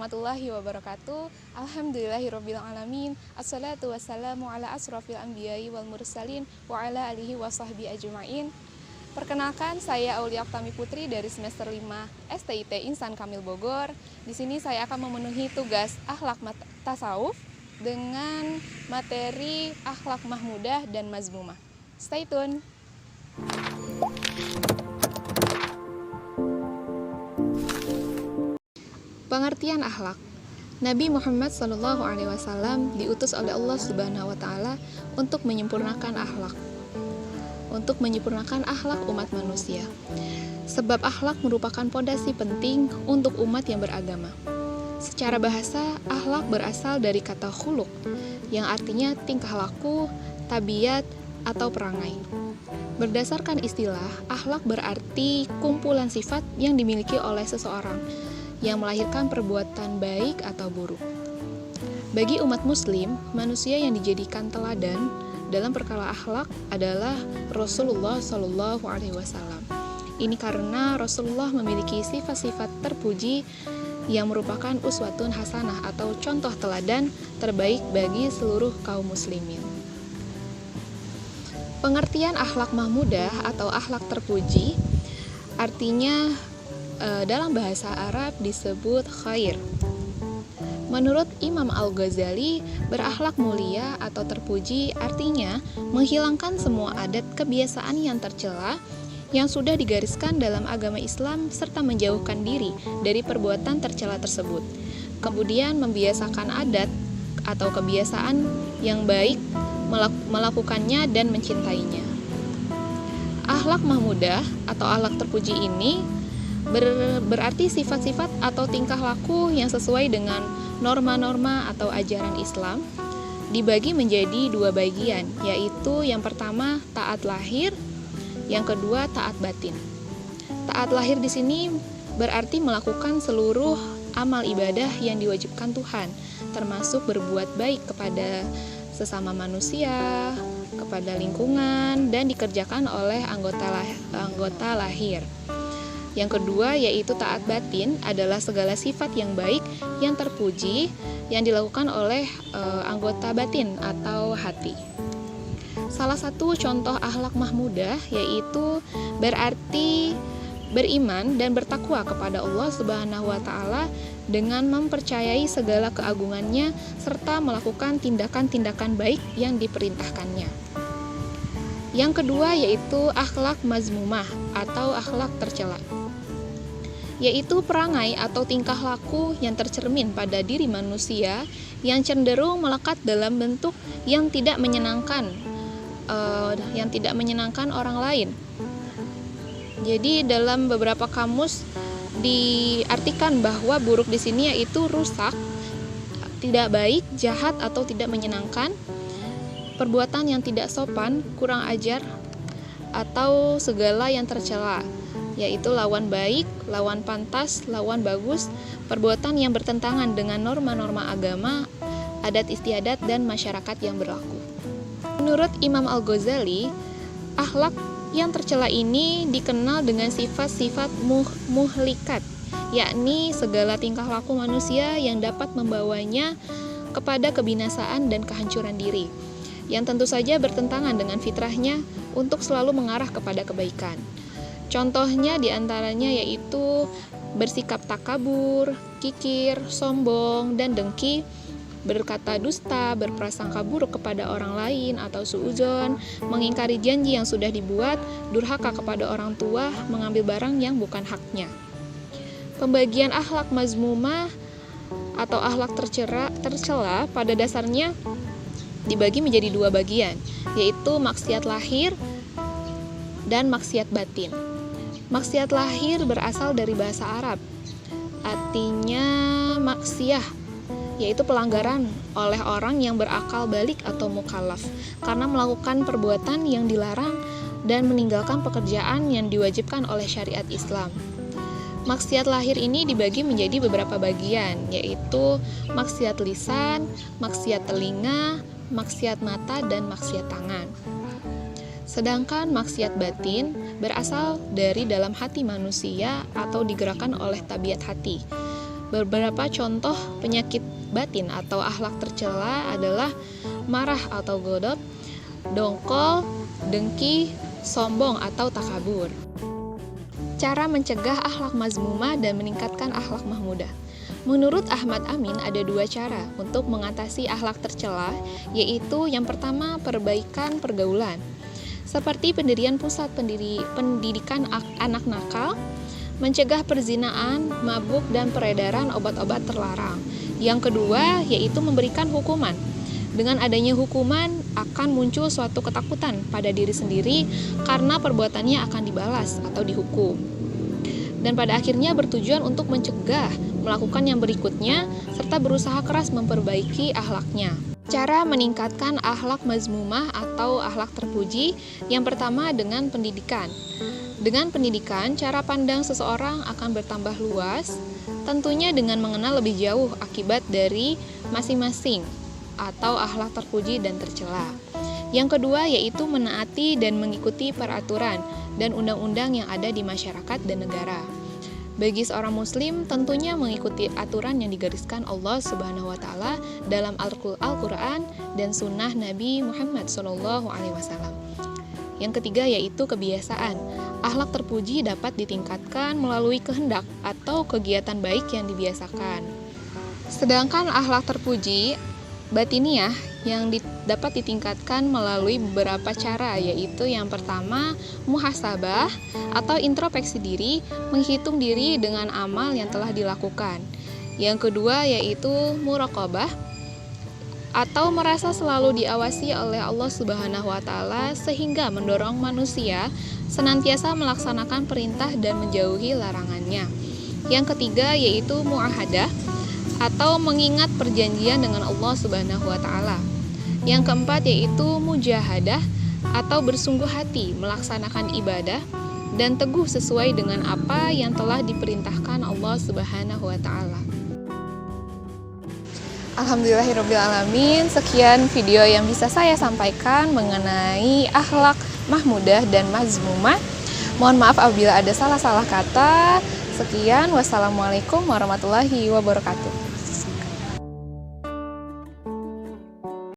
warahmatullahi wabarakatuh. Alhamdulillahirabbil alamin. Assalatu wassalamu ala asrofil anbiya'i wal mursalin wa ala alihi wa sahbihi ajma'in. Perkenalkan, saya Aulia Oktami Putri dari semester 5 STIT Insan Kamil Bogor. Di sini saya akan memenuhi tugas akhlak tasawuf dengan materi akhlak mahmudah dan mazmumah. Stay tune. Pengertian akhlak. Nabi Muhammad SAW diutus oleh Allah Subhanahu wa taala untuk menyempurnakan akhlak. Untuk menyempurnakan akhlak umat manusia. Sebab akhlak merupakan fondasi penting untuk umat yang beragama. Secara bahasa, akhlak berasal dari kata khuluq, yang artinya tingkah laku, tabiat, atau perangai. Berdasarkan istilah, akhlak berarti kumpulan sifat yang dimiliki oleh seseorang yang melahirkan perbuatan baik atau buruk. Bagi umat muslim, manusia yang dijadikan teladan dalam perkara akhlak adalah Rasulullah SAW. Ini karena Rasulullah memiliki sifat-sifat terpuji yang merupakan uswatun hasanah atau contoh teladan terbaik bagi seluruh kaum muslimin. Pengertian akhlak mahmudah atau akhlak terpuji artinya dalam bahasa Arab disebut khair. Menurut Imam Al-Ghazali, berakhlak mulia atau terpuji artinya menghilangkan semua adat kebiasaan yang tercela yang sudah digariskan dalam agama Islam serta menjauhkan diri dari perbuatan tercela tersebut. Kemudian membiasakan adat atau kebiasaan yang baik, melakukannya dan mencintainya. Akhlak mahmudah atau akhlak terpuji ini berarti sifat-sifat atau tingkah laku yang sesuai dengan norma-norma atau ajaran Islam dibagi menjadi dua bagian, yaitu yang pertama taat lahir, yang kedua taat batin. Taat lahir di sini berarti melakukan seluruh amal ibadah yang diwajibkan Tuhan, termasuk berbuat baik kepada sesama manusia, kepada lingkungan, dan dikerjakan oleh anggota lahir. Yang kedua yaitu taat batin adalah segala sifat yang baik yang terpuji yang dilakukan oleh anggota batin atau hati. Salah satu contoh akhlak mahmudah yaitu berarti beriman dan bertakwa kepada Allah Subhanahu wa taala dengan mempercayai segala keagungannya serta melakukan tindakan-tindakan baik yang diperintahkannya. Yang kedua yaitu akhlak mazmumah atau akhlak tercela, yaitu perangai atau tingkah laku yang tercermin pada diri manusia yang cenderung melekat dalam bentuk yang tidak menyenangkan orang lain. Jadi dalam beberapa kamus diartikan bahwa buruk di sini yaitu rusak, tidak baik, jahat atau tidak menyenangkan, perbuatan yang tidak sopan, kurang ajar, atau segala yang tercela, yaitu lawan baik, lawan pantas, lawan bagus, perbuatan yang bertentangan dengan norma-norma agama, adat istiadat, dan masyarakat yang berlaku. Menurut Imam Al-Ghazali, akhlak yang tercela ini dikenal dengan sifat-sifat muhlikat, yakni segala tingkah laku manusia yang dapat membawanya kepada kebinasaan dan kehancuran diri, yang tentu saja bertentangan dengan fitrahnya untuk selalu mengarah kepada kebaikan. Contohnya diantaranya yaitu bersikap takabur, kikir, sombong, dan dengki, berkata dusta, berprasangka buruk kepada orang lain atau suudzon, mengingkari janji yang sudah dibuat, durhaka kepada orang tua, mengambil barang yang bukan haknya. Pembagian akhlak mazmumah atau akhlak tercela pada dasarnya dibagi menjadi dua bagian, yaitu maksiat lahir dan maksiat batin. Maksiat lahir berasal dari bahasa Arab, artinya maksiyah, yaitu pelanggaran oleh orang yang berakal balik atau mukallaf karena melakukan perbuatan yang dilarang dan meninggalkan pekerjaan yang diwajibkan oleh syariat Islam. Maksiat lahir ini dibagi menjadi beberapa bagian, yaitu maksiat lisan, maksiat telinga, maksiat mata, dan maksiat tangan. Sedangkan maksiat batin berasal dari dalam hati manusia atau digerakkan oleh tabiat hati. Beberapa contoh penyakit batin atau akhlak tercela adalah marah atau godot, dongkol, dengki, sombong atau takabur. Cara mencegah akhlak mazmumah dan meningkatkan akhlak mahmudah. Menurut Ahmad Amin ada 2 cara untuk mengatasi akhlak tercela, yaitu yang pertama perbaikan pergaulan, seperti pendirian pusat pendidikan anak nakal, mencegah perzinaan, mabuk, dan peredaran obat-obat terlarang. Yang kedua yaitu memberikan hukuman. Dengan adanya hukuman akan muncul suatu ketakutan pada diri sendiri karena perbuatannya akan dibalas atau dihukum. Dan pada akhirnya bertujuan untuk mencegah melakukan yang berikutnya serta berusaha keras memperbaiki akhlaknya. Cara meningkatkan akhlak mazmumah atau akhlak terpuji, yang pertama dengan pendidikan. Dengan pendidikan, cara pandang seseorang akan bertambah luas, tentunya dengan mengenal lebih jauh akibat dari masing-masing atau akhlak terpuji dan tercela. Yang kedua yaitu menaati dan mengikuti peraturan dan undang-undang yang ada di masyarakat dan negara. Bagi seorang muslim tentunya mengikuti aturan yang digariskan Allah Subhanahu wa taala dalam Al-Qur'an dan sunnah Nabi Muhammad SAW. Yang ketiga yaitu kebiasaan. Akhlak terpuji dapat ditingkatkan melalui kehendak atau kegiatan baik yang dibiasakan. Sedangkan akhlak terpuji batiniah yang dapat ditingkatkan melalui beberapa cara, yaitu yang pertama muhasabah atau introspeksi diri, menghitung diri dengan amal yang telah dilakukan. Yang kedua yaitu muraqabah atau merasa selalu diawasi oleh Allah Subhanahu wa taala sehingga mendorong manusia senantiasa melaksanakan perintah dan menjauhi larangannya. Yang ketiga yaitu muahadah atau mengingat perjanjian dengan Allah Subhanahu wa taala. Yang keempat yaitu mujahadah atau bersungguh hati melaksanakan ibadah dan teguh sesuai dengan apa yang telah diperintahkan Allah Subhanahu wa taala. Alhamdulillahirrabbilalamin, sekian video yang bisa saya sampaikan mengenai akhlak mahmudah dan mazmumah. Mohon maaf apabila ada salah-salah kata. Sekian, wassalamualaikum warahmatullahi wabarakatuh.